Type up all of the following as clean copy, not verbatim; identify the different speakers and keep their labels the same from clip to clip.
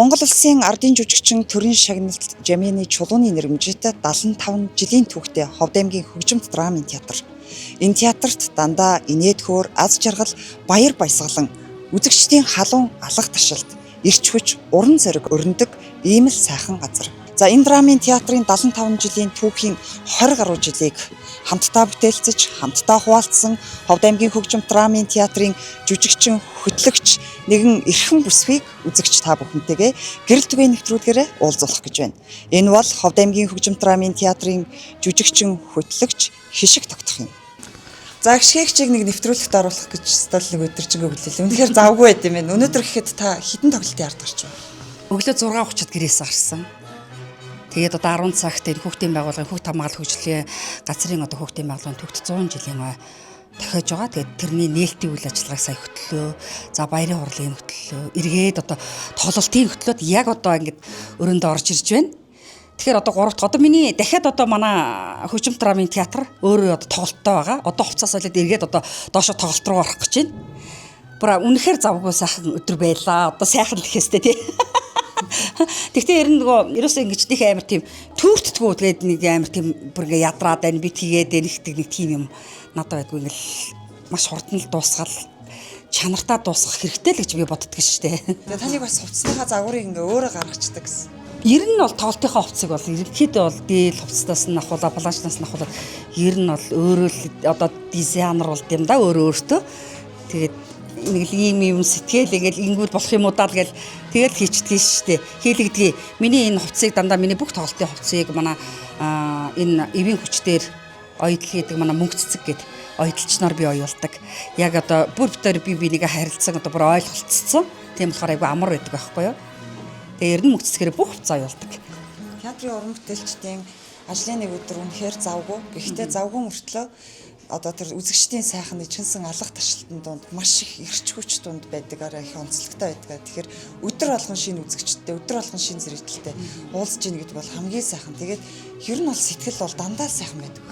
Speaker 1: Монгол Улсын ардын жүжигчин төрийн шагналт Жамины чулууны нэрмжит 75 жилийн түүхтэй Ховд аймгийн хөгжимт драмын театр. Энэ театрт дандаа инээд хөөр, аз жаргал, баяр баясгалан, үзэгчдийн халуун алга ташилт, эрч хүч, уран зориг өрнөдөг ийм л сайхан газар. За энэ драмын театрын 75 жилийн түүхийн 20 гаруй жилийг хамтдаа бүтээлцэж, хамтдаа хуваалцсан Ховд аймгийн хөгжимт драмын театрын жүжигчин, хөтлөгч нэгэн эрхэм бүсгийг үзэгч та бүхэнтэйгээ гэрэл түгээй нэвтрүүлгээрээ уулзуулах гэж байна. Энэ бол Ховд аймгийн хөгжимт драмын театрын жүжигчин, хөтлөгч Хишиг Тогтох юм. За гişгээгчийг нэг нэвтрүүлэгт оруулах гэж стал нэг өдөржингөө хүлээлээ. Үнэхээр завгүй байт юм байна. Өнөөдөр гэхэд та хэдэн тоглолтын ард гарч байна?
Speaker 2: Өглөө 6:30-д гэрээс гарсан. Тэгээд одоо 10 цагт энэ хүүхдийн байгууллагын хүүхд хамгаалалт хөгжлийн газрын одоо хүүхдийн байгууллагын төвд 100 жилийн тохиож байгаа. Тэгээд тэрний нээлтийн үйл ажиллагааг сая хөтлөө. За баярын хурлын хөтлөө. Эргээд одоо тоглолтын хөтлөөд яг одоо ингэж өрөөндөө орж ирж байна. Тэгэхээр одоо 3 дахь одоо миний дахиад одоо манай хөгжимт драмын театр өөрөө одоо тоглолттой байгаа. Одоо хувцас солиод эргээд одоо доошо тоглолт руу орох гэж байна. Бүр үнэхээр завгүй сайхан өдөр байлаа. Одоо сайхан л гэхээстэй тий. Тэгтээ ер нь нөгөө ерөөсөө ингэж нэг амар тийм түүртдгүү тэгээд нэг амар тийм бүр ингэ ядраад байна бит хийгээд нэгдэг нэг тийм юм надад байдгүй ингээл маш хурдан л дуусгаал чанартаа дуусгах хэрэгтэй л гэж би боддог шүү дээ.
Speaker 1: Тэгээд таныг бас хувцсныхаа загварыг ингээ өөрөө гаргацдаг гэсэн.
Speaker 2: Ер нь бол тоглолтынхаа хувцсыг бол ерөнхийдөө бол дийл хувцснаас нь ахуулаа планшнаас нь ахуулаад ер нь бол өөрөө л одоо дизайнер болд юм да өөрөө. Тэгээд нэг л ийм сэтгэл ингээл ингүүл болох юм уу даа гэл тэгэл хийчдэг шүү дээ. Хийлэгдгий. Миний энэ хувцсыг дандаа миний бүх тоглолтын хувцсыг манай энэ эвийн хүчээр оёдл хийдэг манай мөнгө цэцэг гээд оёдлчноор би оёолдог. Яг одоо бүр битээр би бинийг харилцсан одоо бүр ойлголцсон. Тийм болохоор айгүй амар байдаг байхгүй юу? Тэгээ ер нь мөнгө цэцгээр бүх хувцас оёолдог.
Speaker 1: Театрын уран бүтээлчдийн ажлын нэг өдөр үнэхээр завгүй. Гэхдээ завгүй мөртлөө одоо тэр үзэгчдийн сайхан ичгэнсэн алга ташилтын дунд маш их эрч хүч дунд байдагаараа их онцлогтой байдаг. Тэгэхээр өдөр болгон шинэ үзэгчдтэй, өдөр болгон шинэ зэрэгтэлтэй уулзж ийн гэдэг бол хамгийн сайхан. Тэгээд ер нь бол сэтгэл бол дандаа сайхан байдаг.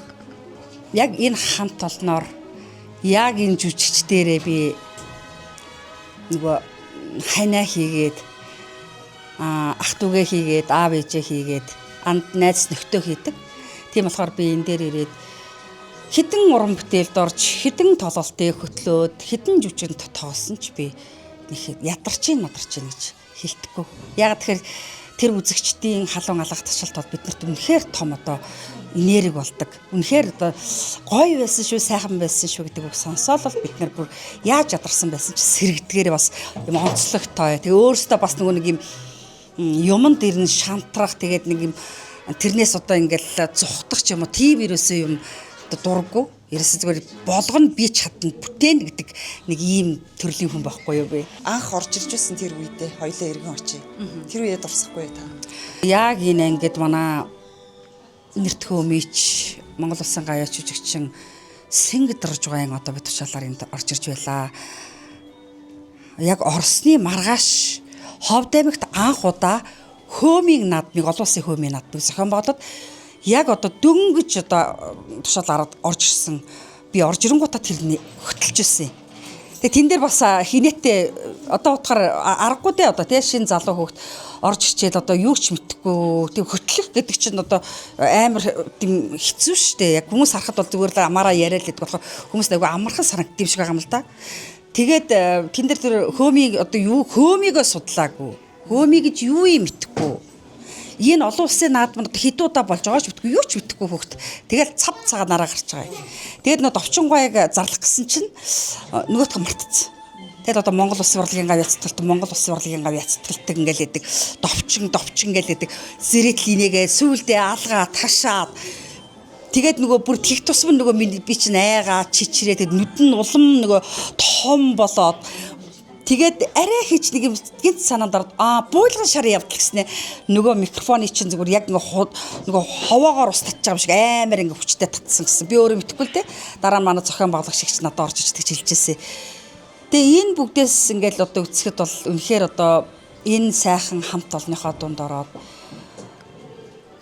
Speaker 2: Яг энэ хамт олноор яг энэ жүжигчдэрээ би нөгөө ханаа хийгээд ах дүүгээ хийгээд аав ээжээ хийгээд анд найз нөхдөд хийдэг. Тийм болохоор би энэ дээр ирээд хэдэн уран бүтээлд орж, хэдэн тоглолтыг хөтлөөд, хэдэн жүжигт тоглосон ч би ядарч гэж хэлдэггүй. Яг тэгэхээр тэр үзэгчдийн халуун алга ташилт бол биднэрт үнэхээр том одоо энерги болдог. Үнэхээр одоо гоё байсан шүү, сайхан байсан шүү гэдэг үг сонсоод бол бид нар бүр яаж ядарсан байсан ч сэрэгдгээрээ бас юм онцлогтой. Тэгээ өөрөөсөө бас нөгөө нэг юмд ирнэ шантрах тэгээд нэг юм тэрнээс одоо ингээл зүхтах ч юм уу тийм ерөөсөө юм дурггүй. Ерөөсөө зүгээр болгоно би чадна бүтээн гэдэг нэг ийм төрлийн хүн байхгүй юу би.
Speaker 1: Анх орж ирж байсан тэр үедээ хоёлаа эргэн очие. Тэр үедээ дурсахгүй та.
Speaker 2: Яг энэ ангид манай нэртгөө мич Монгол Улсын гаяач жүжигчин Сэнгд Доржгоyn одоо бид тушаалаар энд орж ирж байлаа. Яг Оросны маргааш Ховд аймагт анх удаа хөөмийн наадмыг олон улсын хөөмийн наадмыг зохион байгуулад яг одоо дөнгөж одоо тушаал араад орж ирсэн. Би орж ирэнгуудаа тэрний хөтлж ирсэн. Тэгээ тэн дээр бас хинэттэй одоо утгаар аргагүй дээ одоо тий шинэ залуу хүүхд орж ичээл одоо юу ч мэдхгүй тийм хөтлөх гэдэг чинь одоо амар тийм хэцүү шттэ. Яг хүмүүс харахад бол зүгээр л амаараа яриад л гэдэг болохоор хүмүүс айгүй амархан санагддаг юм шиг байгаа юм л да. Тэгээд тэн дээр тэр хөөмийг одоо юу хөөмийгөө судлаагүй. Хөөмий гэж юу юм мэдхгүй. Энэ олон улсын наадмад хэд удаа болж байгаа ч битгүй юу ч битгүй хөхт. Тэгэл цав цагаанаараа гарч байгаа. Тэгээд нөө довчонгойг зарлах гэсэн чинь нөгөөдхөө мартцсан. Тэгэл одоо Монгол Улсын урлагийн гав яцталт Монгол Улсын урлагийн гав яцталтдаг ингээл яадаг. Довчин ингээл яадаг. Зэрэтлинээгээ сүулдэ алгаа ташаад тэгээд нөгөө бүр тэг тусам нөгөө би чинь айгаа чичрээ тэгээд нүд нь улам нөгөө том болоод тэгээд арай хийж нэг юм гинт санаанд ороод буйлган шарын явдал гэснээр нөгөө микрофоны чинь зүгээр яг нөгөө ховоогоор ус татчих юм шиг амар ингээ хүчтэй татсан гэсэн. Би өөрөө мэдэхгүй л дээ. Дараа нь манай зохион байгуулагчч надад орж иж тэгж хэлжээсэ. Тэгээ энэ бүгдээс ингээл одоо үцхэд бол үнэхээр одоо энэ сайхан хамт олонныхоо дунд ороод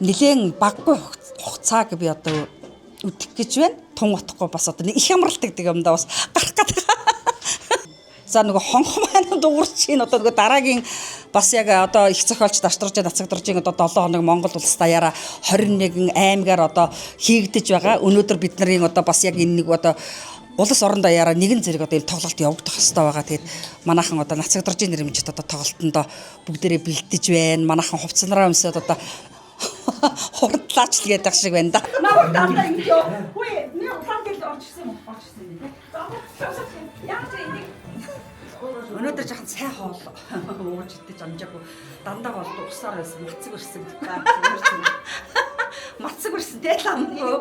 Speaker 2: нэлээд баггүй хугацааг би одоо үдэх гэж байна. Тун утахгүй бас одоо их ямралт гэдэг юмдаа бас гарах гэдэг. За нөгөө хонхон маань дуурч ийн одоо нөгөө дараагийн бас яг одоо их зохиолч Давштржийн Нацагдржийн одоо 7 хоног Монгол улс даяараа 21 аймгаар одоо хийгдэж байгаа. Өнөөдөр бид нарын одоо бас яг энэ нэг одоо улс орон даяараа нэгэн зэрэг одоо ийм тоглолт явагдах хэрэгтэй байгаа. Тэгээд манайхан одоо Нацагдржийн нэрмжит одоо тоглолтонд бүгдээрээ бэлдэж байна. Манайхан хувцсанараа өмсөд одоо хурдлаач л гэдэг шиг байна да.
Speaker 3: Намайг дандаа ингэ ёо. Хөөе, нэг улаан гэлд орчихсон юм. Яг тийм.
Speaker 2: Өнөөдөр жаахан сайн хоол ууж идэж амжаагүй дандаа бол усаар байсан мацаг өрсөн. Мацаг өрсөн те ламгүй.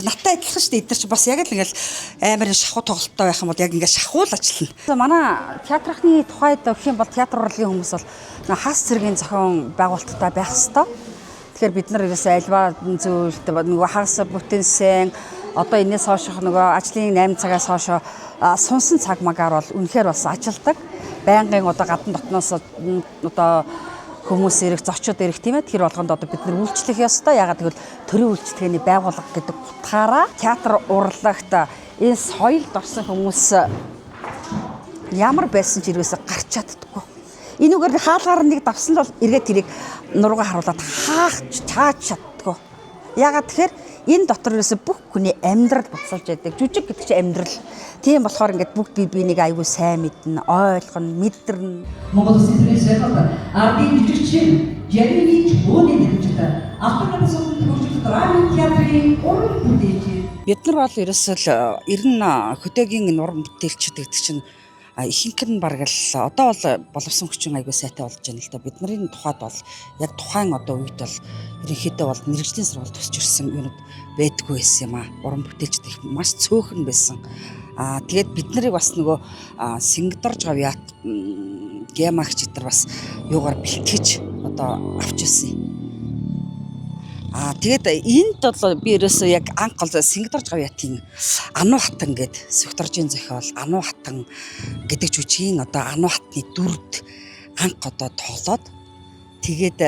Speaker 2: Наттай адилхан шүү дээ. Эдгээр чи бас яг л ингээл амар шахуу тоглолттой байх юм бол яг ингээ шахуулаачлна. Манай театрын тухайд гэх юм бол театр урлагийн хүмүүс бол хас цэргийн зохион байгуулалттай байх хэвээр. Тэгэхээр бид нар ерөөсөө альва зүйлд нөгөө хагас бүтэнсэн одоо энэс хоошох нөгөө ажлын 8 цагаас хоошо сунсан цаг магаар бол үнэхээр бас ажилдаг. Байнгын одоо гадна дотноос одоо хүмүүс ирэх, зочид ирэх тийм ээ. Тэр болгонд одоо бид нар үйлчлэх ёстой. Ягаад гэвэл төрийн үйлчлэгээний байгууллага гэдэг утгаараа театр урлагт энэ соёлд орсон хүмүүс ямар байсан ч ерөөсө гарч чаддаггүй. Энүүгээр хаалгаар нэг давсан бол эргээд тэрийг нуруугаа харуулад чааж чаддаггүй. Ягаад тэгэхээр энэ дотор ерөөсө бүх хүний амьдрал буцалж яадаг. Жүжиг гэдэг чинь амьдрал. Тийм болохоор ингээд бүгд бие биенийг аягүй сайн мэднэ, ойлгоно, мэдэрнэ.
Speaker 4: Монгол Улсын төрийн сайхан ардын жүжигчин Жамины Чулууны нэрмжтэй автономи сонголтын хөгжил драмын театрын уран бүтээлч.
Speaker 2: Бид нар бол ерөөсөө ер нь хөдөөгийн уран бүтээлчд гэдэг чинь ихэнх нь бараг л одоо бол боловсон хүчин аягүй сайтай болж байна л да. Бидний тухайд бол яг тухайн одоо үед бол ерөнхийдөө бол мэрэгжлийн сургалт төсч ирсэн юмуд байдгүй байсан юм аа. Уран бүтээлчд их маш цөөхөн байсан. Тэгээд бид нарыг бас нөгөө Сингдорж гавьяат гемагч эдэр бас юугаар бэлтгэж одоо авч ирсэн юм. Тэгээд энд бол би ерөөсөө яг анх гол Сингдорж гавьяатын Ану хатан гэдэг Сүхторжийн зохиол Ану хатан гэдэг жүжигийн одоо Ану хатны дүрд анх одоо тоглоод тэгээд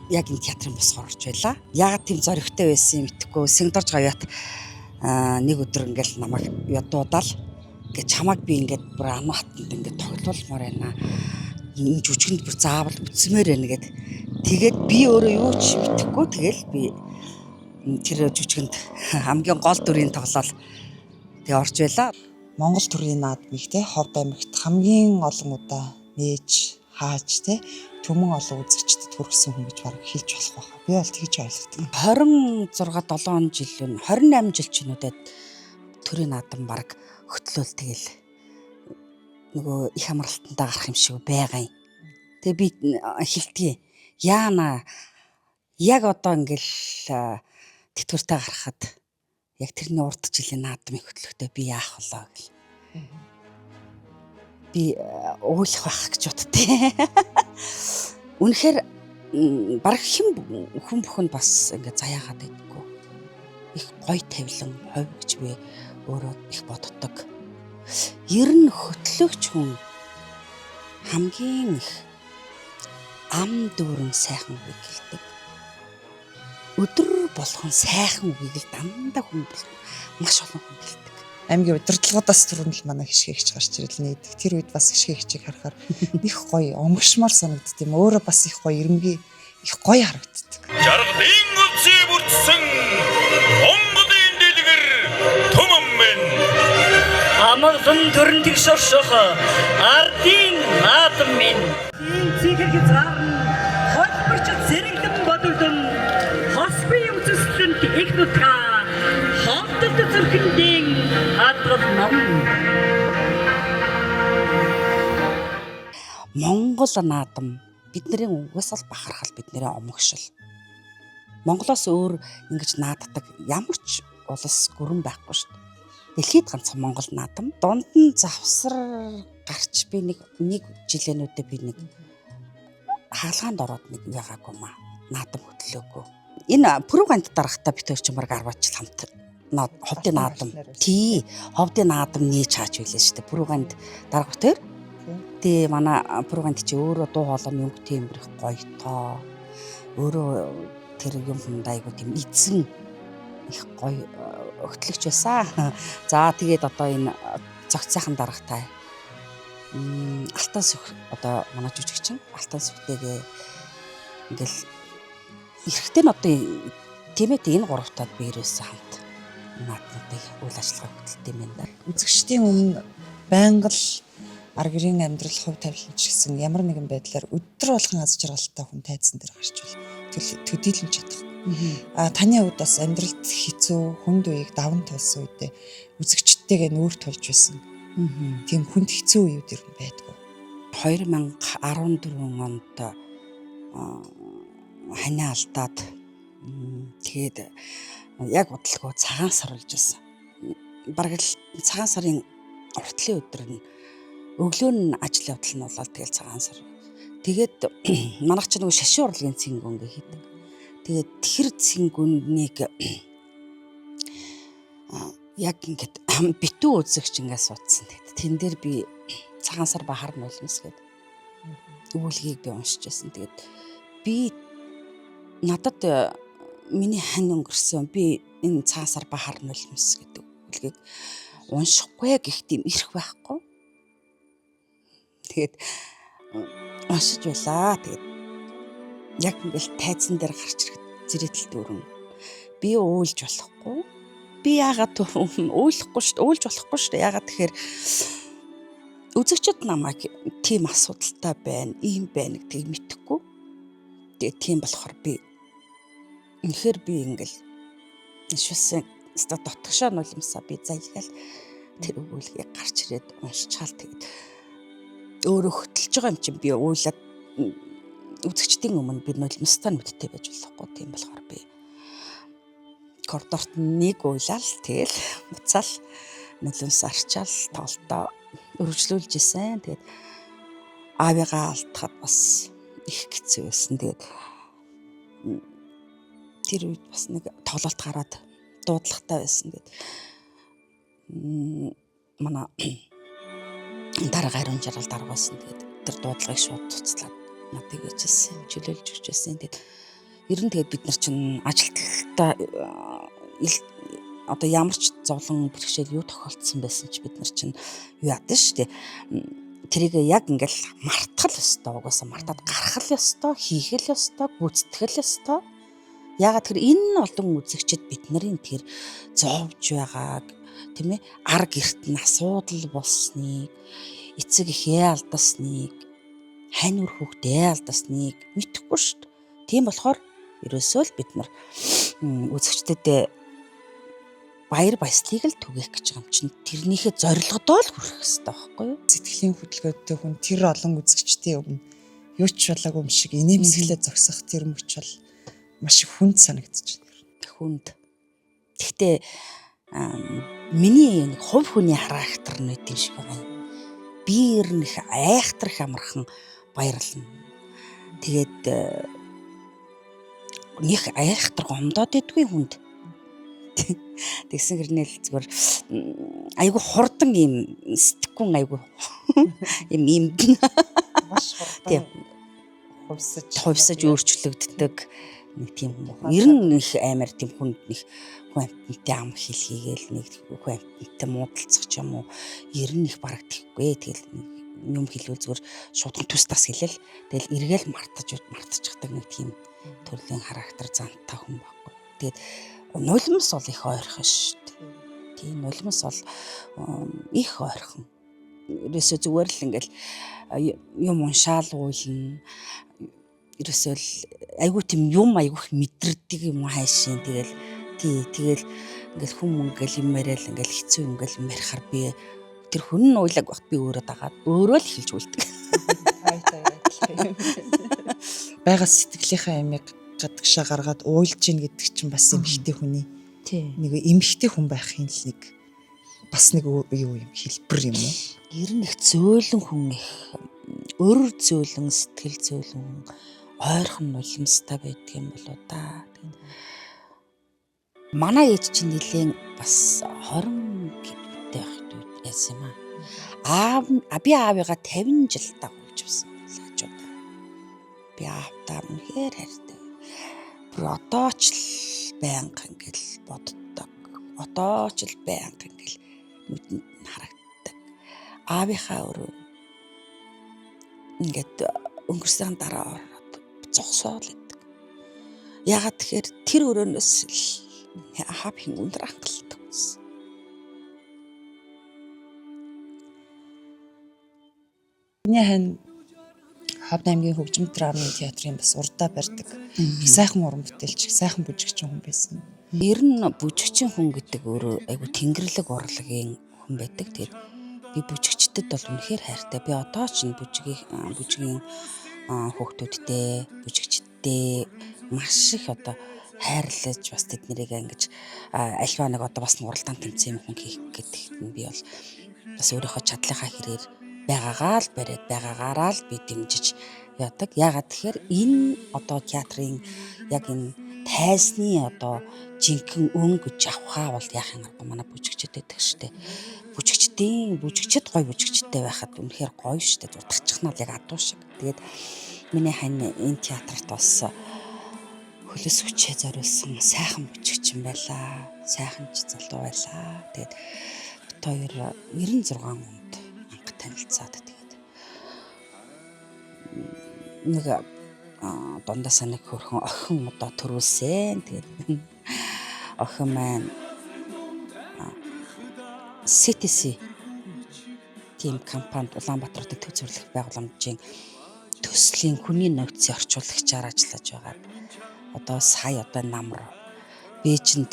Speaker 2: яг энэ театрын босгоор орж байлаа. Яг тийм зоригтой байсан юм итгэхгүй Сингдорж гавьяат нэг өдөр ингээл намайг ядуудаал ингээд чамайг би ингээд бүр Ану хатанд ингээд тоглуулмаар байна. Энэ жүжигэнд бүр заавал үтсмээр байна гэд. Тэгээд би өөрөө юу ч мэдэхгүй тэгэл би тэр жүжигэнд хамгийн гол дүрийн тоглол тэгээ орж байлаа.
Speaker 1: Монгол төрийн наадмыг те Ховд аймагт хамгийн олон удаа нээж хааж те төмөн олон үзэгчдэд хүргэсэн хүн гэж баг хэлж болох байхаа. Би бол тэгж ойлгодог.
Speaker 2: 26 7 жил нь 28 жил ч нүдэд төрийн наадам баг хөтлөөл тэгэл нөгөө их амралтандаа гарах юм шиг байгаа юм. Тэгээ би хэлтгий яана яг одоо ингээл тэтгэвртэй гарахад яг тэрний урд жилийн наадмын хөтлөхтэй би яах болоо гэл. Би ууйлах байх гэж боддیں۔ Үнэхээр баг хүн бүхэн бас ингээ заяагаад байдаггүй. Их гоё тавилан ховь гэж би өөрөө их боддог. Ер нь хөтлөгч хүн хамгийн их ам дүүрэн сайхан үг хэлдэг. Өдөр болгон сайхан үгийг л дандаа хүн маш олон хүн хэлдэг.
Speaker 1: Аймгийн удирдлагуудаас түрүүн л манай хишгээгч гарч ирэл нээдэг. Тэр үед бас хишгээгчийг харахаар их гоё омгшмар санагдд юм. Өөрөө бас их гоё ирмэг их гоё харагддаг.
Speaker 5: Жаргалын өвчий бүрдсэн Монголын дэлгэр төмөн
Speaker 4: Амгалан төрн тэгш орших ардын наадам минь. Цэгэр хязгаарн холборч зэрэглэн бодолдон хосби үзэсгэлэнт их нутга ховдод зүрхэндийн хадгал ном.
Speaker 2: Монгол наадам бидний угсаал бахархал бидний омгшил. Монголоос өөр ингэж нааддаг ямар ч улс гүрэн байхгүй шүү дээ. Дэлхийд ганцхан Монгол наадам. Дунд нь завсар гарч би нэг жилээнүүдээ би нэг хаалгаанд ороод нэг байгаагүй маа. Наадам хөтлөөгүй. Энэ Пүрэвганд дарахтаа бид хоёр ч баг 10 жил хамт ховдын наадам. Тий, ховдын наадам нээж хаач байлаа шүү дээ. Пүрэвганд дарах тэр. Тий, манай Пүрэвганд чи өөрөө дуу хоолойны өнгө тембрэх гоё тоо. Өөрөө тэр юм айгуу тийм эзэн их гоё хөтлөгч байсан. За тэгээд одоо энэ цогц сайхан дарахтай Алтан сүх одоо манай жүжигчин алтан сүхтэйгээ ингээл эрэхтэй нь одоо тийм ээ энэ гуравтаад би ерөөсөө хамт наадмуудыг үйл ажиллагаа хөтэлтэй юм да.
Speaker 1: Үзэгчдийн өмнө байнга л ар гэрийн амьдрал хувь тавиланч гэсэн ямар нэгэн байдлаар өдөр болгон аз жаргалтай хүн тайзан дээр гарч бол төдийлэн чадахгүй. Таны хувьд бас амьдралд хэцүү хүнд үеийг даван тулсан үедээ үзэгчдтэйгээ нүүр тулж байсан. Тийм хүнд хэцүү үеуд ер нь байдгүй.
Speaker 2: 2014 онд ханаа алдаад тэгээд яг бодлого цагаан сар болж байсан. Бараг л цагаан сарын уртлын өдөр нь өглөө нь ажил явдал нь болоод тэгэл цагаан сар. Тэгээд манайх ч нөгөө шашин урлагийн цэнгүүн гээ хийдэг. Тэгээд тэр цэнгүүнийг яг ингээд битүү үзэгч ингээд суудсан. Тэгээд тэн дээр би цагаан сар бахар нулимс гэдэг өгүүлгийг би уншиж байсан. Тэгээд би надад миний хань өнгөрсөн би энэ цагаан сар бахар нулимс гэдэг өгүүлгийг уншихгүй гэх тийм ирэх байхгүй. Тэгээд уншиж байлаа. Тэгээд яг ингээл тайзан дээр гарч ирэхэд зэрэтэлт өрөн. Би уйлж болохгүй. Би яагаад уйлахгүй шүү дээ. Уйлж болохгүй шүү дээ. Яагаад тэгэхээр үзэгчд намайг тийм асуудалтай байна, ийм байна гэдгийг мэдэхгүй. Тэгээд тийм болохоор би үнэхээр би ингээл шүсэн ста дотгошоо нулимсаа би зайлгаал тэр өгүүлгийг гарч ирээд уншичаал тэгээд өөрөө хөтлж байгаа юм чинь би уйлаад үзэгчдийн өмнө би нулимстай мэдтэй байж болохгүй. Тийм болохоор би коридорт нэг уйлал тэгэл буцаал нулимс арчаал тоолтоо өргөжлүүлж исэн. Тэгээд аавыгаа алдахад бас их хэцүү байсан. Тэгээд тэр үед бас нэг тоглолт гараад дуудлагатай байсан. Тэгээд манай дарга ариун жаргал даргасан. Тэгээд тэр дуудлагыг шууд туцлаад надад гээжсэн, чөлөөлж өгчээсэн. Тэгээд ер нь тэгээд бид нар чинь ажилталтаа одоо ямар ч зовлон бэрхшээл юу тохиолдсон байсан ч бид нар чинь юу ядсан шүү дээ. Тэрийг яг ингээл мартах ёстой, угаасаа мартаад гарах ёстой, хийх ёстой, гүйцэтгэх ёстой. Ягаад тэр энэ олон үзэгчд бид нарын тэр зовж байгааг тийм ээ ар гэрт нь асуудал болсныг, эцэг эхээ алдасныг, хань үр хүүхдээ алдасныг мэдэхгүй шүү дээ. Тийм болохоор ерөөсөө л бид нар үзэгчдэд баяр баясгалыг л түгээх гэж байгаа юм чинь тэрнийхээ зорилгодоо л хүрэх хэрэгтэй байхгүй юу?
Speaker 1: Сэтгэлийн хөдөлгөөтэй хүн тэр олон үзэгчдийн өмнө юу ч болоогүй юм шиг инээмсэглээ зогсох тэр мөч бол маш их хүнд санагдчих.
Speaker 2: Хүнд. Гэхдээ миний нэг хувь хүний характер нь үт юм шиг байна. Би ер нь их айхтар их амархан баярлна. Тэгээд нэг айхтар гомдоод идэггүй хүнд. Тэгсэн хэрнээл зүгээр айгу хурдан юм сэтгэхүн айгу юм имдэн
Speaker 1: Маш хурдан
Speaker 2: хувьсаж өөрчлөгддөг нэг тийм хүн. Ер нь их амар тийм хүнд нэг хүн амттай ам хэлхийгээл нэг хүн амттай муудалцах ч юм уу. Ер нь их бараг тэггүй. Тэгэл юм хэлвэл зүгээр шударга тустаас хэлэл. Тэгэл эргээл мартчихдаг нэг тийм төрлийн характер зантай хүн байхгүй. Тэгээд нулимс бол их ойрхон шүү дээ. Тийм нулимс бол их ойрхон. Ерөөсөө зүгээр л ингээл юм уншаал уйлна. Ерөөсөө л айгүй тийм юм айгүйх мэдэрдэг юм хайшин. Тэгэл ингээл хүм ингээл юм яриад ингээл хэцүү ингээл юм ярихаар би тэр хүн нь уйлаг багт би өөрөө дагаад өөрөө л хэлж үлддэг.
Speaker 1: Бага сэтгэлийнхаа ямиг гадагшаа гаргаад уйлж ийн гэдэг чинь бас эмхтэй хүний нэг эмхтэй хүн байхын л нэг бас нэг юу юм хэлбэр юм уу?
Speaker 2: Ер нь их зөөлөн хүн их өр зөөлөн сэтгэл зөөлөн ойрхон нулимстай байдаг юм болоо да. Манай ээж чинь нэлээд бас 20 гэвтэй байхад байсан юм аа. Би аавыгаа 50 жил дагуулж байсан хажуудаа. Би аавтаа үнэхээр хайртай. Бүр одоо ч л байнга ингээл боддог. Одоо ч л байнга ингээл нүдэнд нь харагддаг. Аавынхаа өрөө ингээд өнгөрсөн дараа ороод зогсоол гэдэг. Ягаад тэгэхээр тэр өрөөнөөс л хав хин өндөр хангалттай байсан.
Speaker 1: Миний хань Ховд аймгийн хөгжим драмын театрын бас урдаа барьдаг. Их сайхан уран бүтээлч, сайхан бүжигчин хүн байсан.
Speaker 2: Ер нь бүжигчин хүн гэдэг өөрөө айгу тэнгэрлэг урлагийн хүн байдаг. Тэгээд би бүжигчдэд бол үнэхээр хайртай. Би одоо ч бүжигийн хүүхдүүдтэй, бүжигчдтэй маш их одоо хайрлаж бас тэднийг ингэж альва нэг одоо бас уралдаан тэмцээн хүн хийх гэдэгт нь би бол бас өөрийнхөө чадлынхаа хэрээр байгаагаа л бариад байгаагаараа л би дэмжиж яадаг. Яагаад тэгэхээр энэ одоо театрын яг энэ тайзны одоо жинхэнэ өнгөж авахаа бол яахын арга манай бүжигчд байдаг штэ. Бүжигчд гоё бүжигчтэй байхад үнэхээр гоё штэ. Дутагчих нь бол яг адуу шиг. Тэгээд миний хань энэ театрт бас хөлөс хүчээ зориулсан сайхан бүжигчин байлаа. Сайхан ч залуу байлаа. Тэгээд бит хоёр 96 онд анх танилцаад тэгээд нэг дундасаа нэг хөрхөн охин одоо төрүүлсэн. Тэгээд охин маань CTC тийм компанид Улаанбаатар төв зөвлөх байгууламжийн төслийн хүний нөөцийн орчуулагчаар ажиллаж байгаа. Одоо сая одоо намар Бээжинд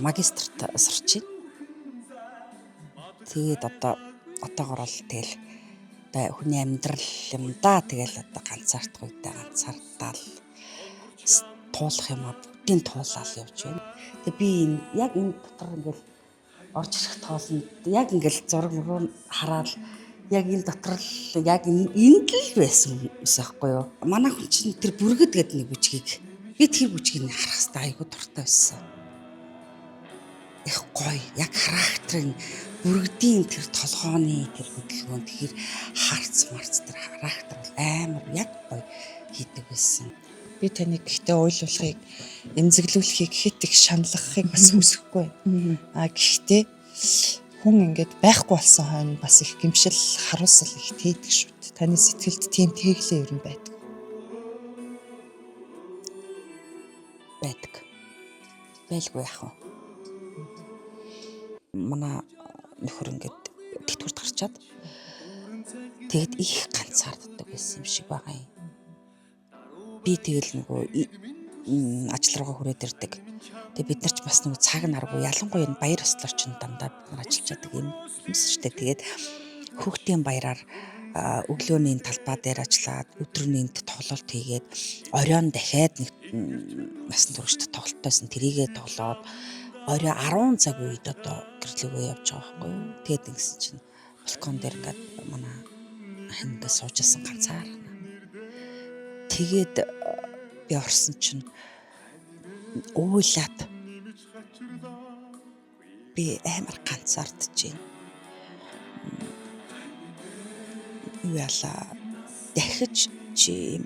Speaker 2: магистрт сурч байна. Тэгээд одоогор л тэгэл хүний амьдрал юм да. Тэгэл одоо ганцаардах үедээ ганцаардаал туулах юм аа бүгдийн туулаад явж байна. Тэгээд би яг энэ дотор ингээл орж ирэх тоолнд яг ингээл зураг мөрөөр хараад яг энэ дотор л яг энд л байсан юмс аахгүй юу. Манай хүн чинь тэр бүргэд гэдэг нэг бүжгийг би тэр бүжгийг харах хэрэгтэй айгуу дуртай байсан. Их гоё яг характерын бүргэдийн тэр толгооны тэр хөдөлгөөн тэр марц тэр характер бол амар яг гоё хийдэг байсан.
Speaker 1: Би таныг гэхдээ ойлгуулахыг, эмзэглүүлэхийг хэд их шаналгахыг бас хүсэхгүй. Гэхдээ хүн ингээд байхгүй болсон хойно бас их гэмшил, харуулсал их тээдэг шүү дээ. Таны сэтгэлд тийм тэглээ ер нь байдаг.
Speaker 2: Байлгүй яах вэ? Манай нөхөр ингээд тэтгэврт гарчаад тэгэд их ганцаарддаг байсан юм шиг байгаа юм. Би тэгэл нөгөө ажил руугаа хүрээд ирдэг. Тэгээ бид нар ч бас нөгөө цаг наргүй ялангуяа энэ баяр ёслоор ч дандаа бид нар ажиллаж байдаг юм шүү дээ. Тэгээд хүүхдийн баяраар өглөөний талбай дээр ажиллаад өдрийн тоглолт хийгээд оройн дахиад нэг насан туршид тоглолтойсэн тэрийгээ тоглоод орой 10 цаг үед одоо гэрлөөгөө явж байгаа байхгүй юу. Тэгээд ингэсэн чинь балкон дээр ингээд манай хандаа суужсэн ганцаарна. Тэгээд би орсон чинь уулаад би амар ганцаардж байна. Юу яла дахиж чи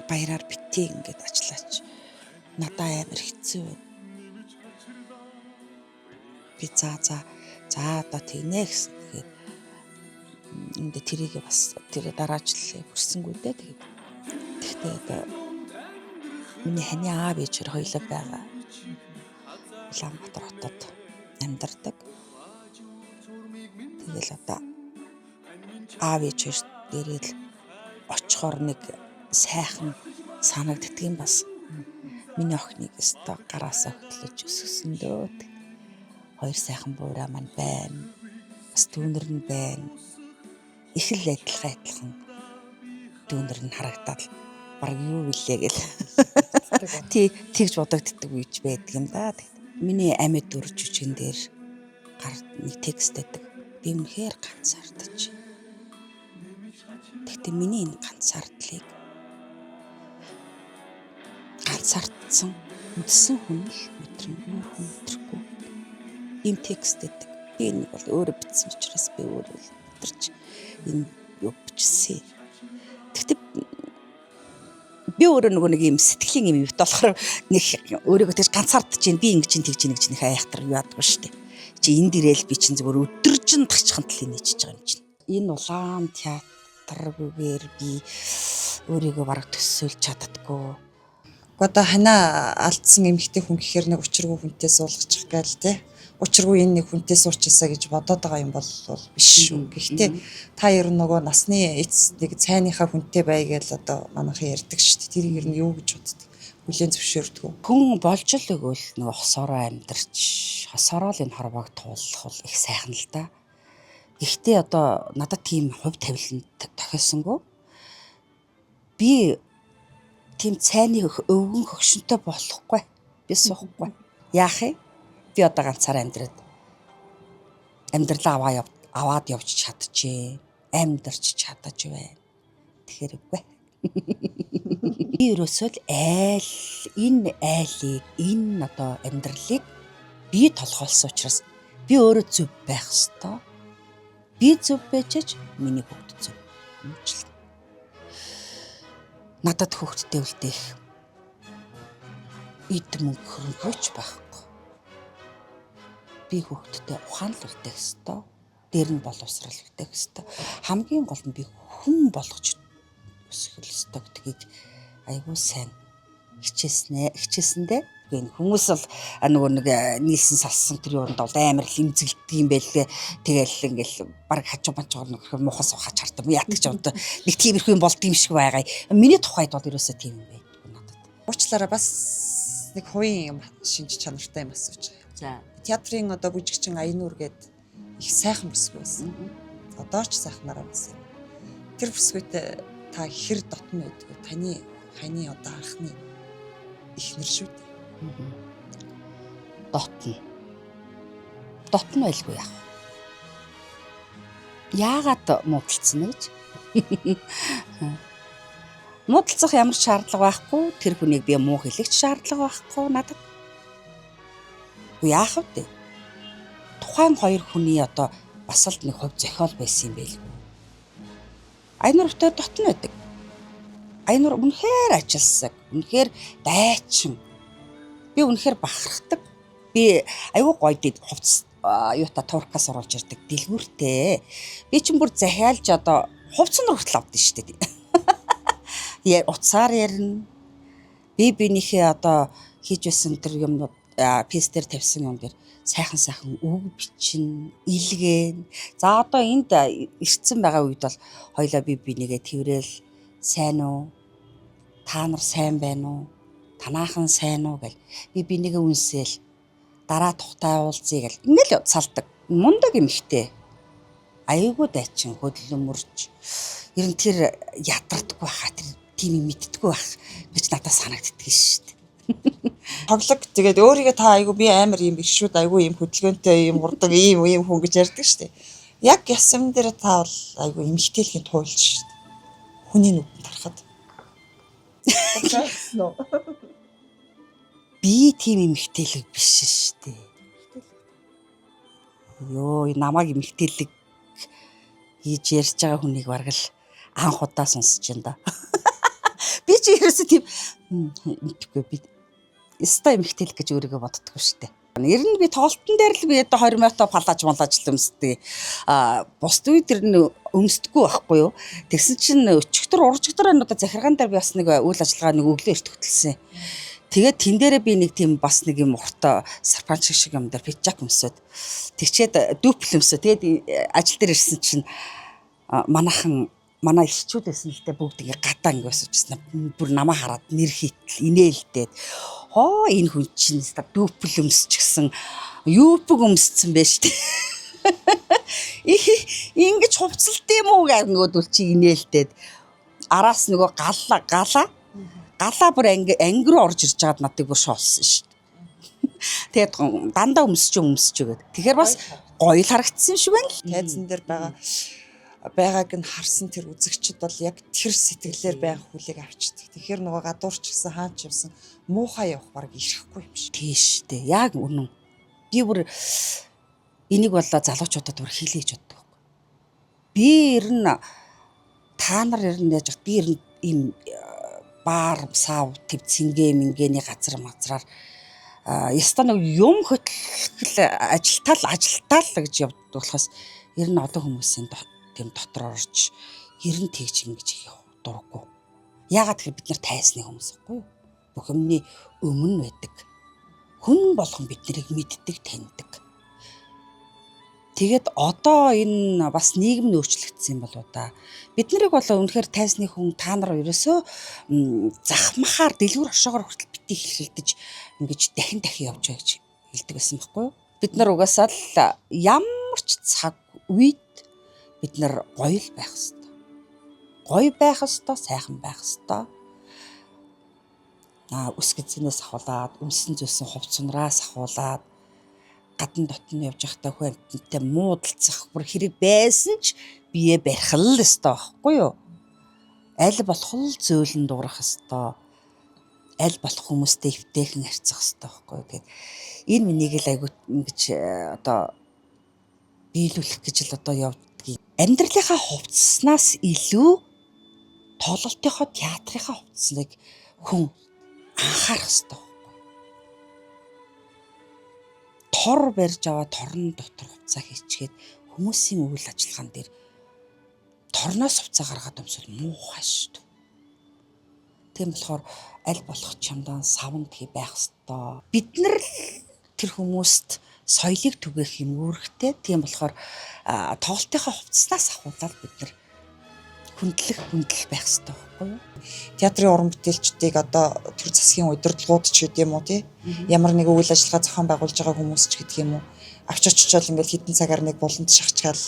Speaker 2: баяраар битээ ингээд ажиллаач. Надаа амар хэцүү байна. Би за одоо тэгнэ гэсэн. Тэгээд энд тэрийг бас тэр дараачлалыг хүрсэнгүй дээ. Тэгэхдээ миний ханы аав ээж хоёулаа байгаа. Улаанбаатар хотод амьдардаг. Тэгэл одоо аав ээж дээрээ л очихоор нэг сайхан санагддаг юм бас. Миний охиныг өстө гараасаа хөтлөж өсгсөн дөө. Хоёр сайхан буураа маань байна. Бас дүүнэр нь байна. Их л адилхан дүүнэр нь харагдаад баг юу вүлээ гэл. Тэгж бодогддаг үеч байдаг юм да. Миний амьд дүр жүжигэн дээр нэг текст байдаг. Би үнэхээр ганцаардаж. Тэгтээ миний энэ ганцаардлыг ганцаардсан үдсэн хүн л мэдрэхгүй. Ийм текст байдаг. Би энэ бол өөрөө бичсэн учраас би өөрөө мэдэрч энэ юу бичсэн. Тэгтээ би өөрөө нэг юм сэтгэлийн юм бит болохоор нэг өөрийгөө тэгж ганцаардаж чинь би ингэж тэгж нэг айхтар юу яадгүй шүү дээ. Чи энэ дээрэл би чинь зөвөр өдөржин тагчхан талын нийцэж байгаа юм чинь. Энэ улаан ялтаргүйгээр би өөрийгөө бараг төсөөлж чаддаггүй.
Speaker 1: Одоо ханаа алдсан эмэгтэй хүн гэхээр нэг учиргүй хүнтэй суулгачих гээл те. Учиргүй энэ нэг хүнтэй суучаасаа гэж бодоод байгаа юм бол биш шүү. Гэхдээ та ер нь нөгөө насны эц нэг цайныхаа хүнтэй бай гэж одоо манайхан ярьдаг шүү дээ. Тэр ер нь юу гэж боддог? Хүлээн зөвшөөрдөг.
Speaker 2: Хүн болж л өгөөл нөгөө хосороо амьдарч хосороо л энэ хорвоог туулах бол их сайхан л да. Гэхдээ одоо надад тийм хувь тавилан тохиосонгүй. Би тийм цайны өвгөн хөгшөнтэй болохгүй. Би суухгүй. Яах вэ? Би одоо ганцаараа амьдралаа аваад явж чадчихэ. Амьдарч чадаж байна. Тэгэхээр үгүй. Би ерөөсөө л энэ айлыг энэ одоо амьдралыг би толгойлсон учраас би өөрөө зөв байх ёстой. Би зөв байж миний хүүхд зөв. Надад хүүхдтэй үлдээх эд мөнгө хөрөнгөч байхгүй. Би хүүхдтэй ухаанлуулдаг ёстой. Дээр нь боловсрал үлдээх ёстой. Хамгийн гол нь би хүн болгож өсгөх ёстой гэдгийг айгүй сайн хичээсэндээ энэ хүмүүс бол нөгөө нэг нийлсэн салсан тэр юунд бол амар л имзэгддэг юм байлээ. Тэгэл ингээл баг хажуу бачгаар нэг мухас ухаач хартам яадаг ч одоо нэг тиймэрхүү юм болд юм шиг байгаа. Миний тухайд бол ерөөсөө тийм юм байдгүй надад.
Speaker 1: Уучлаарай бас нэг хувийн шинж чанартай юм асууж байгаа.
Speaker 2: За.
Speaker 1: Театрын одоо бүжигчин Аянуур гээд их сайхан бүсгүй байсан. Одоо ч сайхнараа байсан. Тэр бүсгүйтэй та хэр дотн байдгүй? Таны одоо анхны ихнэр шүү дээ. Дотн байлгүй яах. Яагаад муудалцсан гэж? Муудалцах ямар шаардлага байхгүй, тэр хүнийг би муу хэлэх шаардлага байхгүй надад. Яах вэ? Тухайн хоёр хүний одоо бас л нэг хувь зохиол байсан юм байлгүй. Аянууртай дотн байдаг. Аянуур үнэхээр ажилсаг, үнэхээр дайчин. Би үнэхээр бахархдаг. Би аюу гоё дэд хувцас юута туркаас оруулж ирдэг дэлгүүртэй. Би ч бүр захиалж одоо хувцсан хүртэл авдсан шүү дээ. Уцаар ярина. Би бинийхээ одоо хийж байсан тэр юмнууд пестер тавьсан юм дээр сайхан үг бичин, илгээн. За одоо энд ирсэн байгаа үед бол хоёлаа би бинийгээ тэрэл сайн уу? Та нар сайн байна уу? Танаахан сайн уу гэл би бинийгээ үнсээл дараа тухтай уулзъя гэл ингээл салдаг. Мундаг эмхтэй. Аюугүй дайчин хөдөлмөрч. Ер нь тэр ядардаггүй хаа тэр тийм юм мэддэггүй байх гэж надад санагддаг шүү дээ. Тоглог тэгээд өөрийгөө та айгу би амар юм биш шүү дээ. Айгу юм хөдөлгөөнтэй юм урдаг ийм хүн гэж ярьдаг шүү дээ. Яг ясам дээр та бол айгу эмхтэйлхийн туйлж шүү дээ. Хүний нүдэнд тарахад. Би тийм эмхтэйлэг биш шүү дээ. Йоо, намайг эмхтэйлэг хийж ярьж байгаа хүнийг бараг л анх удаа сонсож байна да. Би ч ерөөсөө тийм мэдгүй би өстой эмхтэйлэг гэж өөрийгөө боддоггүй шүү дээ. Ер нь би тоглолтын дээр л би одоо 20 мото палаж л өмсдөг. Бусд үед тэр нь өмсдөггүй байхгүй юу? Тэгсэн чинь өчигдөр уржигдөр энэ одоо захиргаан дээр би бас нэг үйл ажиллагаа нэг өглөө эрт хөтлсөн. Тэгээд тэн дээрээ би нэг тийм бас нэг юм урт сарпанч шиг юм дээр пиджак өмсөд тэгчээд дүүпл өмсөд тэгээд ажил дээр ирсэн чинь манай ихчүүд байсан л дээ бүгд ингээ гадаа ингээ босчихсан. Бүр намаа хараад нэр хийтэл инээлдээд энэ хүн чинь дүүпл өмсчихсэн юупг өмсцэн байж тээ. Ингэж хувцалт юм уу гэх нөгөөдөл чи инээлдээд араас нөгөө галаа бүр анги руу орж ирж байгаад надыг бүр шоолсон шүү дээ. Тэгээд дандаа өмсч өгöd. Тэгэхээр бас гоё л харагдсан шүү байна л. Тайзан дээр байгааг нь харсан тэр үзэгчд бол яг тэр сэтгэлээр байгаа хүлээг авчдаг. Тэгэхээр нөгөө гадуурч гэсэн хаач явсан муухай явах баг ирэхгүй юм шиг. Тийш дээ. Яг үнэн. Би бүр энийг болоо залуучуудад бүр хэлээж боддог. Би ер нь та нар ер нь яаж би ер нь ийм баар сав төв цингээ мингээний газраар яста нэг юм хөтлөл ажилтал гэж явдаг болохоос ер нь олон хүмүүсийн тийм дотор орж
Speaker 2: Хэрэн тэгж ингэж дурггүй. Яагаад гэхээр бид нар тайсны хүмүүс байхгүй юу? Бүх юмны өмнө байдаг. Хүн болгон бид нарыг мэддэг, таньдаг. Тэгээд одоо энэ бас нийгэм нөөцлөгдсөн юм болоо да. Бид нарыг бол үнэхээр тайсны хүн та нар ерөөсөө захмахаар дэлгүр хошоогоор хүртэл битгий хэлхэлдэж ингэж дахин явж байгаа гэж хэлдэг байсан байхгүй юу? Бид нар угаасаа л ямар ч цаг үед бид нар гоё л байх ёстой. Гоё байх ёстой, сайхан байх ёстой. Үс гэзэнээс ахуулаад, өмсөн зөсөн хувц сунараас ахуулаад гадна дотн явж байхдаа хүнтэй муудалцах бүр хэрэг байсан ч бие барих л ёстой байхгүй юу? Аль болох л зөөлөн дуурах ёстой. Аль болох хүмүүстэй эвтэйхэн харьцах ёстой байхгүй юу? Тэгээд энэ минийг л айгуу ингэж одоо биелүүлэх гэж л одоо явдгийг. Амьдралынхаа хувцснаас илүү тоглолтынхоо театрынхаа хувцсныг хүн анхаарах ёстой. Тор барьж аваад торн дотор хувцас хийчгээд хүмүүсийн үйл ажиллагаан дээр торноос хувцас гаргаад өмсөл муухай шүү дээ. Тийм болохоор аль болох чамдан савнтгий байх ёстой. Бид нар л тэр хүмүүст соёлыг түгээх юм үүрэгтэй. Тийм болохоор тоглолтынхаа хувцснаас ахуулаад бид нар хүндлэх байх ёстой байхгүй юу?
Speaker 1: Театрын уран бүтээлчдийг одоо төр засгийн удирдлагууд ч гэдэг юм уу тий. Ямар нэг үйл ажиллагаа зохион байгуулж байгаа хүмүүс ч гэдэг юм уу. Авч очичвол ингээл хэдэн цагаар нэг буланд шахчгаал.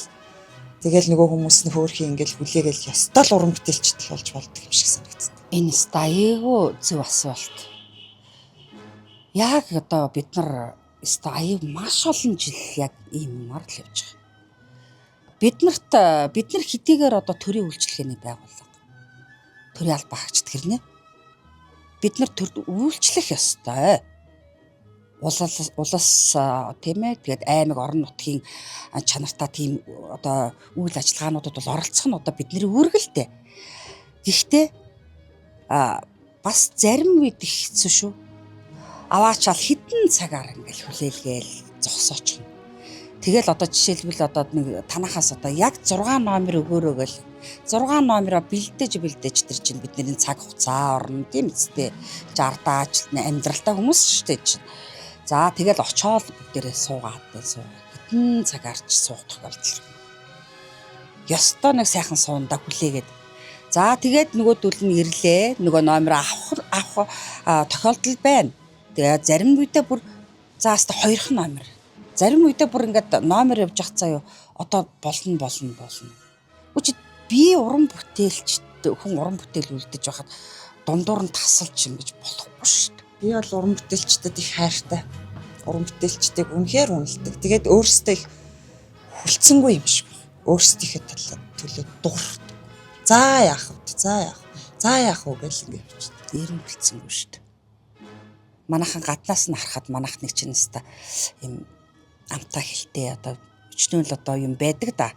Speaker 1: Тэгэл нөгөө хүмүүс нь хөөрхий ингээл хүлээгээл ёстой л уран бүтээлчд болж болдог юм шиг санагдсан.
Speaker 2: Энэ стаигүй зөв асуулт. Яг одоо бид нар стаиг маш олон жил яг иймар л явж байгаа. Бид нар хэдийгээр одоо төрийн үйлчлэгээний байгууллага, төрийн албан хаагчд гэрнэ. Бид нар төрд үйлчлэх ёстой. Улас тийм ээ тэгээд аймаг орон нутгийн чанартай тийм одоо үйл ажиллагаануудад бол оролцох нь одоо бидний үүргэлтэй. Гэхдээ бас зарим үед их хэцүү шүү. Аваачаал хитэн цагаар ингээл хүлээлгээл зогсооч. Тэгэл одоо жишээлбэл одоо нэг танахаас одоо яг 6 номер өгөөрэй гэл 6 номероо бэлдэж тэр чинь бидний цаг хугацаа орно тийм үстэй 60 ажилтны амьдралтай хүмүүс шүү дээ чинь. За тэгэл очоод бүгдээрээ суугаад хитэн цагаар ч суух тохиолдол. Ёстой нэг сайхан суунда хүлээгээд. За тэгээд нөгөөдөл нь ирлээ. Нөгөө номер авах тохиолдол байна. Тэгээд зарим үедээ бүр зааста 2х номер. Зарим үедээ бүр ингээд номер явж явах заяа одоо болно. Үгүй би уран бүтээлч хүн уран бүтээл үлдэж байхад дундуур нь тасалж ингэж болохгүй шүү дээ.
Speaker 1: Би бол уран бүтээлчдэд их хайртай. Уран бүтээлчдийг үнэхээр үнэлдэг. Тэгээд өөрсдөө их хүлцэнгүй юм шиг байна. Өөрсдийнхээ төлөө дуурдаг. За яах вэ гэл ингэ явчихдаг.
Speaker 2: Дээр нь хүлцэнгүй шүү дээ. Манайхан гаднаас нь харахад манайх нэг чинь нэстэ юм амтаа хэлтэй одоо өчнөөл одоо юм байдаг да.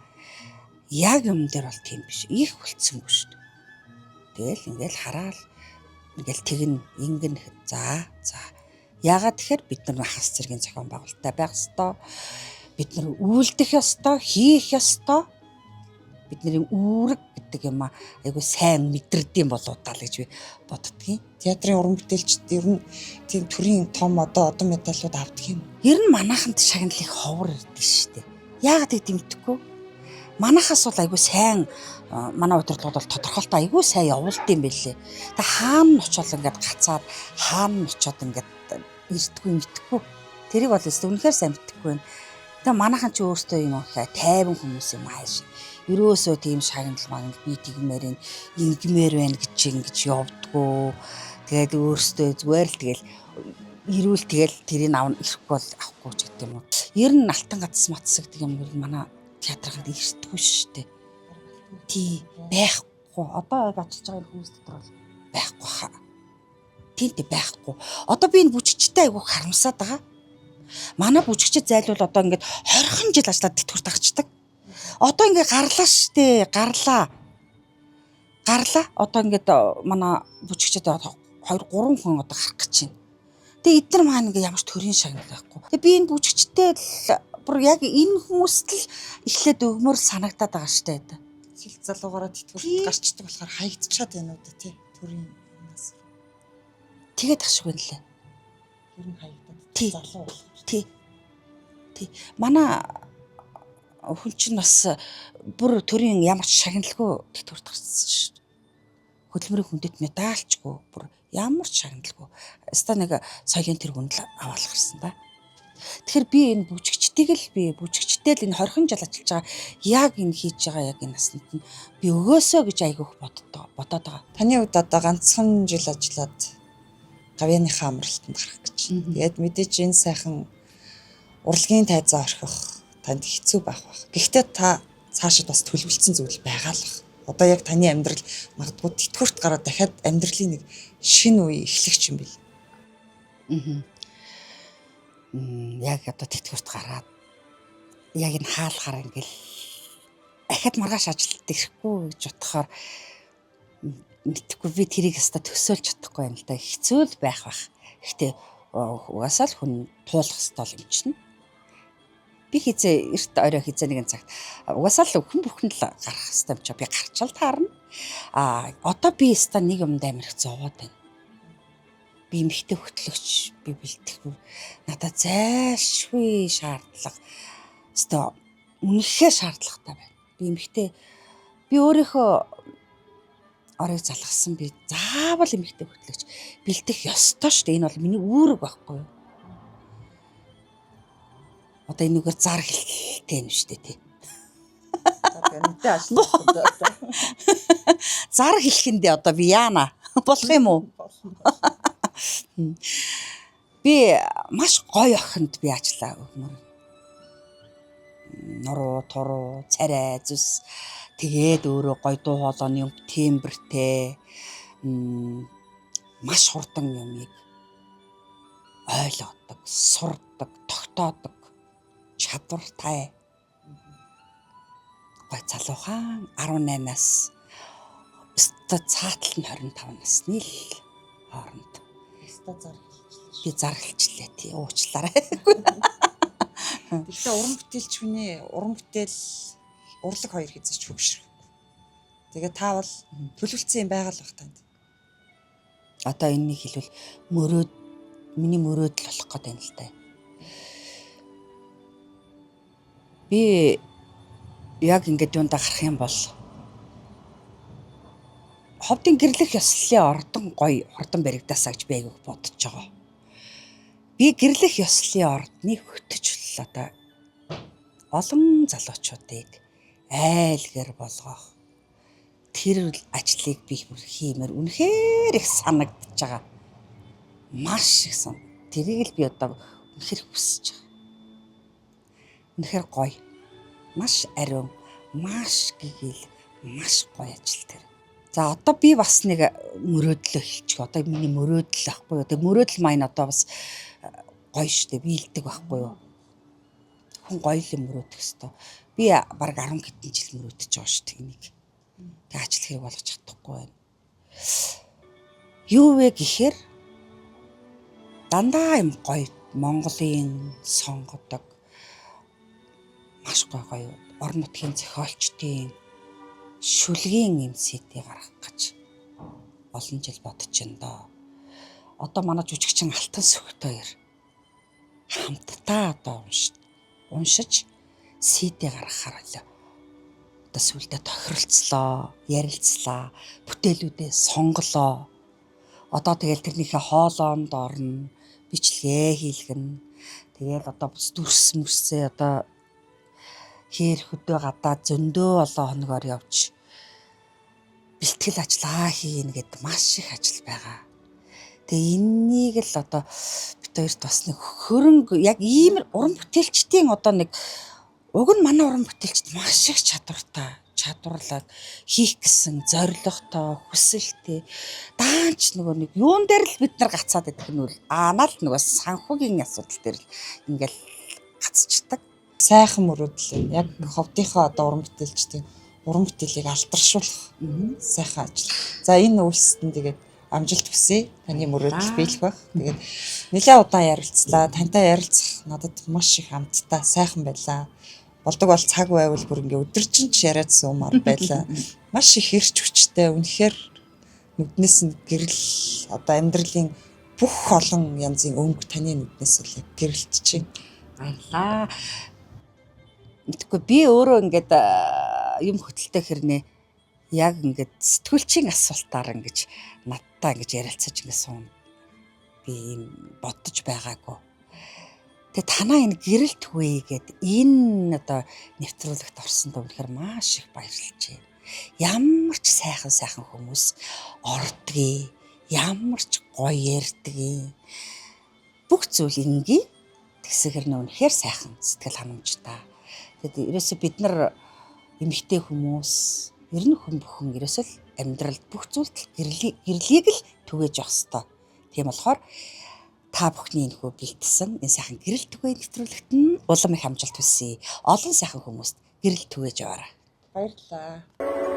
Speaker 2: Яг юм дээр бол тийм биш. Их хүлцэнгүй шүү дээ. Тэгэл ингээл хараал ингээл тэгнэ ингэн за. Яагаад тэгэхээр бид нар хас зэргийн зохион байгуулалттай байх ёстой. Бид нар үйлдэх ёстой, хийх ёстой. Бидний үүрэг гэдэг юм айгу сайн мэдэрдэм болоодаа л гэж би боддгийн.
Speaker 1: Театрын уран бүтээлчд ер нь тийм төрийн том одоо медалууд авдаг юм.
Speaker 2: Ер нь манайханд шагналыг ховор ирдэг шүү дээ. Яагаад гэдэг мэдхгүй. Манайхаас бол айгу сайн манай удирдлагууд бол тодорхойлолтой айгу сайн явуулд юм байлээ. Тэг хаана очиод ингээд гацаад хаана очиод ингээд ирдэггүй мэдхгүй. Тэрийг бол үнэхээр сайн мэдхгүй байна. Тэг манайхан ч өөртөө юм тайван хүмүүс юм хайш. Ерөөсөө тийм шагнал би тэгмээр ингэмээр байна гэж явдггүй. Тэгээд өөртөө зүгээр л тэгэл ирүүл тэгэл тэрийг ирэхгүй бол авахгүй ч гэдэг юм уу. Ер нь алтан гац матс гэдэг юм бол манай театрын ирдэггүй шүү дээ. Тий байхгүй. Одоо яг ажиллаж байгаа хүмүүс дотор бол байхгүй хаа. Тэнтэй байхгүй. Одоо би энэ бүжигчтэй айгу харамсаад байгаа. Манай бүжигчд зайлвал одоо ингээд 20 жил ажиллаад тэтгэврт гарчдаг. Одоо ингээ гарлаа штэ гарлаа одоо ингээд манай бүжигчд 2-3 хүн одоо гарах гэж байна. Тэгээ эдгээр маань ингээ ямар ч төрийн шагнал байхгүй. Тэгээ би энэ бүжигчтэй л бүр яг энэ хүмүүст л эхлээд өгмөр санагдаад байгаа штэ.
Speaker 1: Цэл залуугаараа тэтгэврт гарчдаг болохоор хаягдчихад байна уу тий. Төрийн юмнаас.
Speaker 2: Тэгээд ах шиг байна лээ.
Speaker 1: Ер нь хаягдаад
Speaker 2: Тий.
Speaker 1: залуу болох.
Speaker 2: Тий. Манай хүн чинь бас бүр төрийн ямар ч шагналгүй тэтгэврт гарсан шүү дээ. Хөдөлмөрийн хүндэт медальчгүй бүр ямар ч шагналгүй. Өста нэг соёлын тэргүүнд л аваад гарсан да. Тэгэхээр би энэ бүжигчдийг л бүжигчтэй л энэ 20 жил ажиллаж байгаа яг энэ хийж байгаа яг энэ наснд нь би өгөөсөө гэж айгүйх бодоод байгаа.
Speaker 1: Таны хувьд одоо ганцхан жил ажиллаад гавьяаныхаа амралтанд гарах гэж. Тэгээд мэдээж энэ сайхан урлагийн тайзаа орхих танд хэцүү байх байх. Гэхдээ та цаашид бас төлөвлөсөн зүйл байгаа л бах. Одоо яг таны амьдрал магадгүй тэтгэврт гараад дахиад амьдралын нэг шинэ үе эхлэх юм бил.
Speaker 2: Яг одоо тэтгэврт гараад яг энэ хаалгаар ингээл дахиад маргааш ажилд ирэхгүй гэж бодохоор мэдхгүй би тэрийг өстө төсөөлж чадахгүй юм л да. Хэцүү л байх бах. Гэхдээ угаасаа л хүн туулах ёстой юм чинь. Би хизээ эрт орой хизээ нэгэн цагт угаасаа л хүн бүхэн л гарах ёстой юм чи би гарчаал таарна. Одоо би өстө нэг юмд амирх зовоод байна. Би эмхтэй хөтлөгч би бэлтгэв. Надад зайлшгүй шаардлага. Өстө үнэхээр шаардлагатай байна. Би эмхтэй би өөрийнхөө оройг залгасан би заавал эмхтэй хөтлөгч бэлтэх ёстой шүү дээ. Энэ бол миний үүрэг байхгүй юу? Одоо энэгээр зар хэлтэй юм шүү дээ тий.
Speaker 1: Гэнтэй ажиллах.
Speaker 2: Зар хэлхэндээ одоо би яана болох юм уу? Би маш гоё охинд би ажиллаа өгмөр. Нуруу, туруу, царай, зүс тэгээд өөрөө гоё дуу хоолойны юм тембертэй маш хурдан юмыг ойлгодог, сурдаг, тогтоодог чадвартай. Гой залуухан 18-аас өстө цаатал нь 25 насны л хооронд. Би зар хэлчлээ тий уучлаарай.
Speaker 1: Гэхдээ уран бүтээлч хүний уран бүтээл урлаг хоёр хязгаарч хөвгшрөхгүй. Тэгээ та бол төлөвлөсөн юм байгаа л бах танд.
Speaker 2: Одоо энэнийг хэлвэл миний мөрөөдөл болох гэдэг юм л да. Би яг ингэж юундаа гарах юм бол ховдын гэрлэх ёслолын ордон гоё хурдан баригдаасаа гэж би айгүйх бодож байгаа. Би гэрлэх ёслолын ордны хөтөж одоо олон залуучуудыг айлгэр болгох тэр ажлыг би хиймээр үнэхээр их санагдаж байгаа. Маш их сан. Тэрийг л би одоо үнэхээр хүсэж байгаа. Үнэхээр гоё. Маш ариун, маш гэгэл, маш гоё ажил тэр. За одоо би бас нэг мөрөөдлөө хэлчих. Одоо миний мөрөөдөл байхгүй юу? Тэг мөрөөдөл маань одоо бас гоё штэ биелдэг байхгүй юу? Хүн гоё л мөрөөдөх ёстой. Би баг 10 хэдэн жил мөрөөдөж байгаа штэ энийг. Тэг ажил хэрэг болгож чадахгүй байна. Юу вэ гэхээр дандаа юм гоё Монголын сонгодог маш гоё орон нутгийн зохиолчдын шүлгийн юм сэдвийг гаргах гэж олон жил бодож байна доо. Одоо манай жүжигчин Алтан Сүхт хоёр хамтдаа одоо уншиж сэдвийг гаргахаар болоо. Одоо сүлдээ тохиролцлоо, ярилцлаа, бүтээлүүдээ сонголоо. Одоо тэгэл тэрнийхээ хоолоонд орно, бичлэгээ хийлгэн. Тэгэл одоо бүс дүрс мөсөө одоо хээр хөдөө гадаа зөндөө олон хоногор явж бэлтгэл ажиллаа хийнэ гэд маш их ажил байгаа. Тэгээ энэнийг л одоо бид хоёрт бас нэг хөрөнгө яг ийм уран бүтээлчдийн одоо нэг уг нь манай уран бүтээлчд маш их чадварлаад хийх гэсэн зорилготой, хүсэлтэй даанч нөгөө нэг юун дээр л бид нар гацаад идэх нь үл аанаа л нөгөө санхүүгийн асуудал дээр л ингээл гацчихдаг.
Speaker 1: Сайхан мөрөөдөл. Яг ховдынхаа одоо уран бүтээлчдийн уран бүтээлийг алдаршуулах сайхан ажил. За энэ үйлсэнд тэгээд амжилт хүсье. Таны мөрөөдөл биелэх байх. Тэгээд нэлээд удаан ярилцлаа. Тантай ярилцах надад маш их амттай, сайхан байлаа. болдог бол цаг байвал бүр ингээ өдөржин ч яриад суумаар байлаа. Маш их хэрч хүчтэй үнэхээр нүднээс нь гэрэл одоо амьдралын бүх олон янзын өнгө таны нүднээс л яг гэрэлтчихээн.
Speaker 2: Баярлаа. Мэдхгүй би өөрөө ингээд юм хөтэлтэй хэрнээ яг ингээд сэтгүүлчийн асуултаар ингэж надтай ингэж ярилцаж ингэ суун. Би юм бодож байгаагүй. Тэгээ танаа энэ гэрэлт үе гэдэг энэ одоо нэвтрүүлэгт орсонд үнэхээр маш их баярлаж байна. Ямар ч сайхан хүмүүс ордгийг, ямар ч гоё ярьдгийг. Бүх зүйл ингээ тэгсэхэр үнэхээр сайхан сэтгэл ханамжтай. Тэгээд ерөөсө бид нар эмэгтэй хүмүүс ер нь бүхэн ерөөсөө л амьдралд бүх зүйлд гэрлийг л түгээж явах ёстой. Тийм болохоор та бүхний энэхүү бэлдсэн энэ сайхан гэрэл түгээ нэвтрүүлэгт нь улам их амжилт хүсье. Олон сайхан хүмүүст гэрэл түгээж яваарай.
Speaker 1: Баярлалаа.